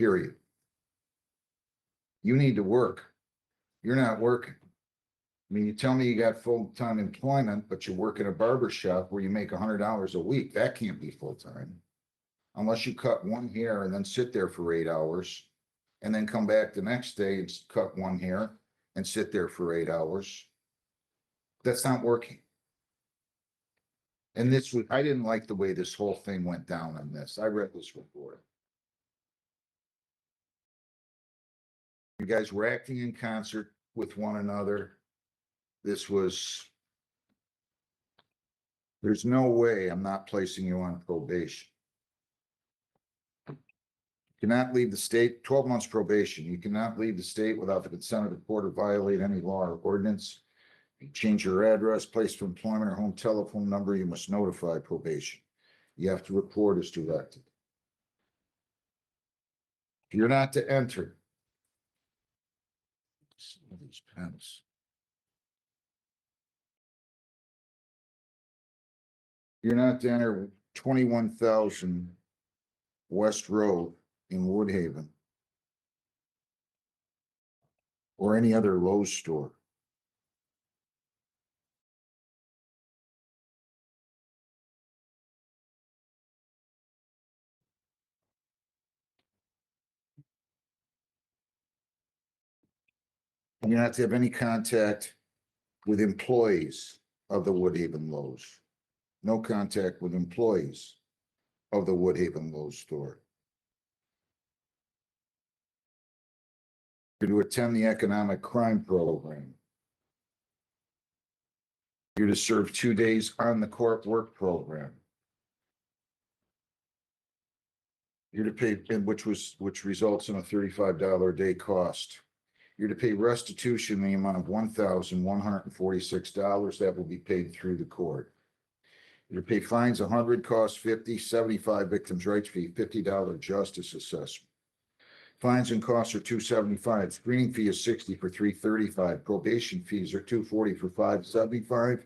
period. You need to work. You're not working. I mean, you tell me you got full-time employment, but you work in a barber shop where you make $100 a week. That can't be full-time. Unless you cut one hair and then sit there for 8 hours and then come back the next day and cut one hair and sit there for 8 hours. That's not working. And this was, I didn't like the way this whole thing went down on this. I read this report. You guys were acting in concert with one another. This was, there's no way I'm not placing you on probation. You cannot leave the state, 12 months probation. You cannot leave the state without the consent of the court or violate any law or ordinance. You change your address, place of employment, or home telephone number, you must notify probation. You have to report as directed. You're not to enter. Some of these pens. You're not to enter 21,000 West Road in Woodhaven or any other Lowe store. And you're not to have any contact with employees of the Woodhaven Lowe's. No contact with employees of the Woodhaven Lowe's store. You're to attend the economic crime program. You're to serve 2 days on the court work program. You're to pay, which results in a $35 a day cost. You're to pay restitution in the amount of $1,146. That will be paid through the court. You're to pay fines 100, costs 50, 75 victims' rights fee, $50 justice assessment. Fines and costs are $275. Screening fee is $60 for $335. Probation fees are $240 for $575.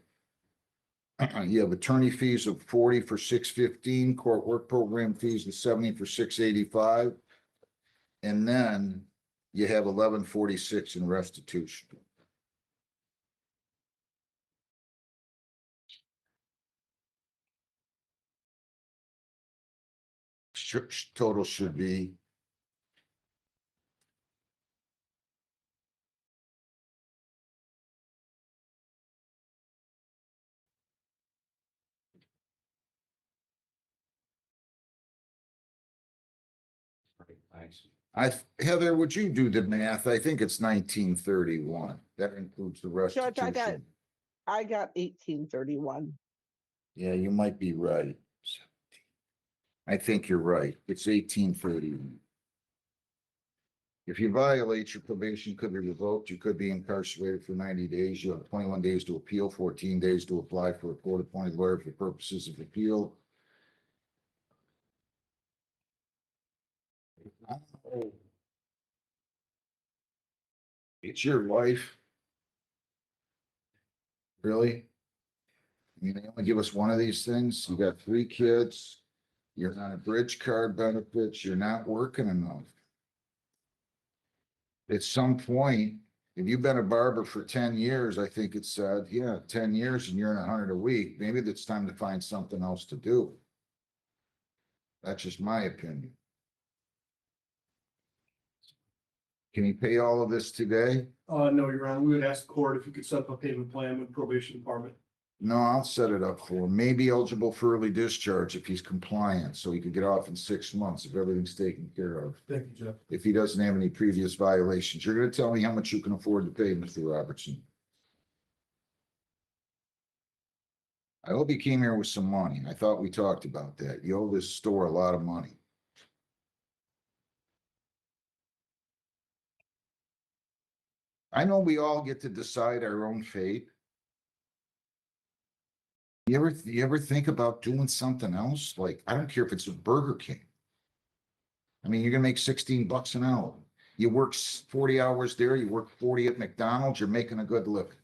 You have attorney fees of $40 for $615. Court work program fees of $70 for $685. And then you have $1146 in restitution. Total should be Heather, would you do the math? I think it's 1931. That includes the Judge, restitution. I got 1831. Yeah, you might be right. I think you're right. It's 1831. If you violate, your probation could be revoked. You could be incarcerated for 90 days. You have 21 days to appeal, 14 days to apply for a court-appointed lawyer for purposes of appeal. It's your life. Really? I mean, they only give us one of these things. You got 3 kids. You're on a bridge card benefits. You're not working enough. At some point, if you've been a barber for 10 years, I think it said, yeah, 10 years and you're in 100 a week, maybe it's time to find something else to do. That's just my opinion. Can you pay all of this today? No, Your Honor, we would ask the court if you could set up a payment plan with probation department. No, I'll set it up for him. Maybe eligible for early discharge if he's compliant, so he could get off in 6 months if everything's taken care of. Thank you, Jeff. If he doesn't have any previous violations. You're gonna tell me how much you can afford to pay, Mr. Robertson. I hope you came here with some money. I thought we talked about that. You owe this store a lot of money. I know we all get to decide our own fate. You ever think about doing something else? Like, I don't care if it's a Burger King. I mean, you're gonna make $16 an hour. You work 40 hours there, you work 40 at McDonald's, you're making a good living.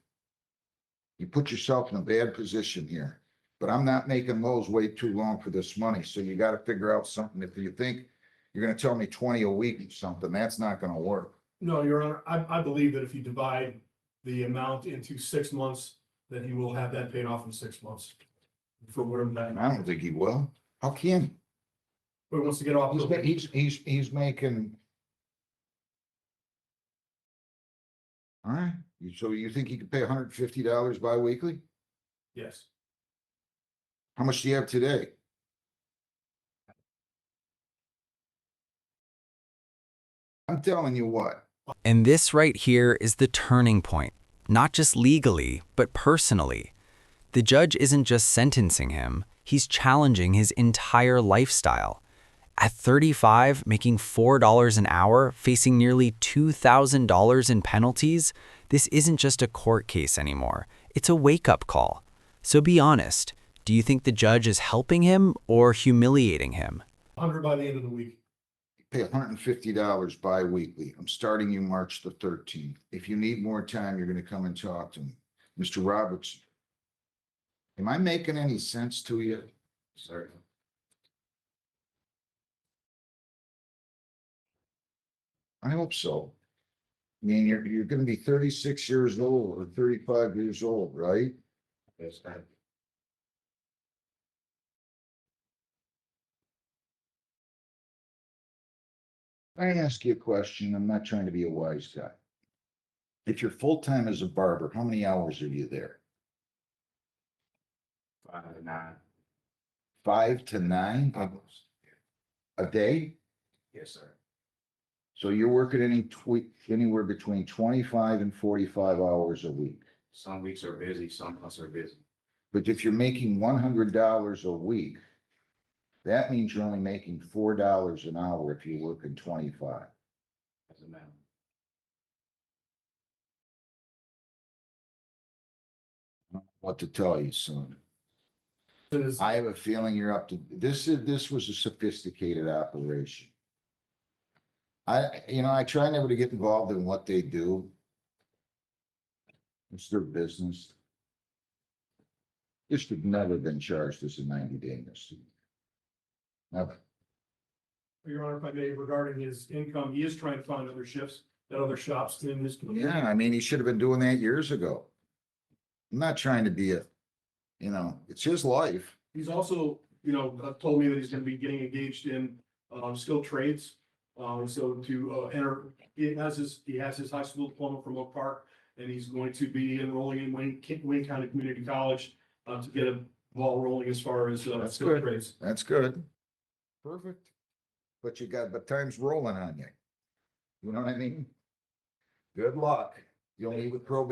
You put yourself in a bad position here, but I'm not making those wait too long for this money. So you got to figure out something. If you think You're gonna tell me 20 a week or something. That's not gonna work. No, Your Honor, I believe that if you divide the amount into 6 months, then he will have that paid off in 6 months. For whatever that, I don't think he will. How can he? but he wants to get off. He's making. All right, so you think he could pay $150 bi-weekly? Yes. How much do you have today? I'm telling you what, And this right here is the turning point, not just legally, but personally. The judge isn't just sentencing him, he's challenging his entire lifestyle. At 35, making $4 an hour, facing nearly $2,000 in penalties, this isn't just a court case anymore. It's a wake-up call. So be honest, do you think the judge is helping him or humiliating him? 100 by the end of the week. pay $150 bi-weekly. I'm starting you March the 13th. If you need more time, you're gonna come and talk to me. Mr. Roberts. Am I making any sense to you? Sorry. I hope so. I mean, you're gonna be 36 years old or 35 years old, right? Yes, sir. I ask you a question. I'm not trying to be a wise guy. If you're full-time as a barber, how many hours are you there? 5 to 9. 5 to 9 a day? Yes, sir. So you're working anywhere between 25 and 45 hours a week. Some weeks are busy, some months are busy. But if you're making $100 a week, that means you're only making $4 an hour if you're working 25. As a minimum. What to tell you, son? It is- I have a feeling you're up to, this was a sophisticated operation. I try never to get involved in what they do. It's their business. This should never been charged as a 90-day misdemeanor. Never. Your Honor, if I may, regarding his income, he is trying to find other shifts at other shops in this. Yeah, I mean, he should have been doing that years ago. I'm not trying to be it's his life. He's also, told me that he's gonna be getting engaged in, skilled trades. So to, enter, he has his high school diploma from Oak Park, and he's going to be enrolling in Wayne County Community College, to get a ball rolling as far as, That's skilled good. trades. That's good. Perfect. But time's rolling on you. You know what I mean? Good luck. You'll meet with probation.